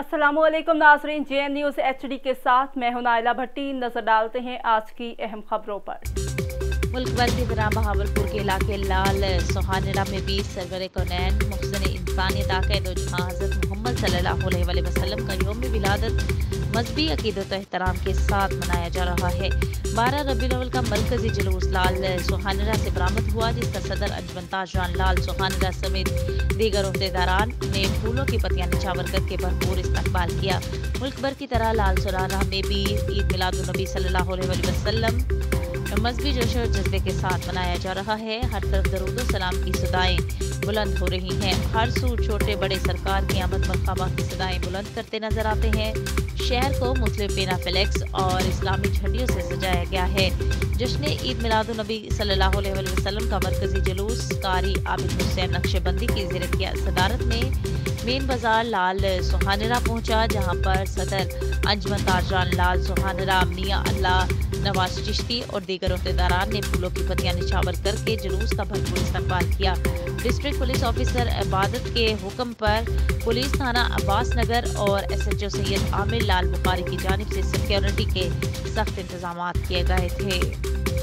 अस्सलाम वालेकुम नाज़रीन, JN न्यूज़ HD के साथ मैं हूं नाइला भट्टी। नजर डालते हैं आज की अहम खबरों पर। मुल्क भर की तरह बहावलपुर के इलाके लाल सोहानरा में भी सरवर कौनैन मुहसिन इंसानियत आक़ाए दो जहां हज़रत मोहम्मद सल्लल्लाहु अलैहि वसल्लम का यौम विलादत मजहबी अकीदत एहतराम के साथ मनाया जा रहा है। 12 रबीउल अव्वल का मरकजी जुलूस लाल सोहानरा से बरामद हुआ, जिसका सदर अंजुमन ताजरान लाल सोहानरा समेत दीगर अहदेदारान ने फूलों की पत्तियां निछावर करके भरपूर इस्तकबाल किया। मुल्क भर की तरह लाल सोहानरा में भी ईद मिलादुन नबी सल्लल्लाहु अलैहि वसल्लम मजहबी जोश और जज्बे के साथ मनाया जा रहा है। हर तरफ दरूद और सलाम की सदाएं बुलंद हो रही हैं। हर सू छोटे बड़े सरकार की आमद मरहबा की सदाएं बुलंद करते नजर आते हैं। शहर को मुस्लिम बिना फ्लेक्स और इस्लामी झंडियों से सजाया गया है। जश्न ईद मिलादुन नबी सल्लल्लाहु अलैहि वसल्लम का मरकजी जुलूस कारी आबिद हुसैन नक्शबंदी की ज़िरत की सदारत में मेन बाजार लाल सोहानरा पहुंचा, जहां पर सदर अंजुमन ताजरान लाल सोहानरा मियां अल्लाह नवाज चिश्ती और दीगर अहदेदारान ने फूलों की पत्तियां निछावर करके जुलूस का भरपूर इस्तकबाल किया। डिस्ट्रिक्ट पुलिस ऑफिसर इबादत के हुक्म पर पुलिस थाना अब्बास नगर और SHO सैयद आमिर लाल बुखारी की जानिब से सिक्योरिटी के सख्त इंतजाम किए गए थे।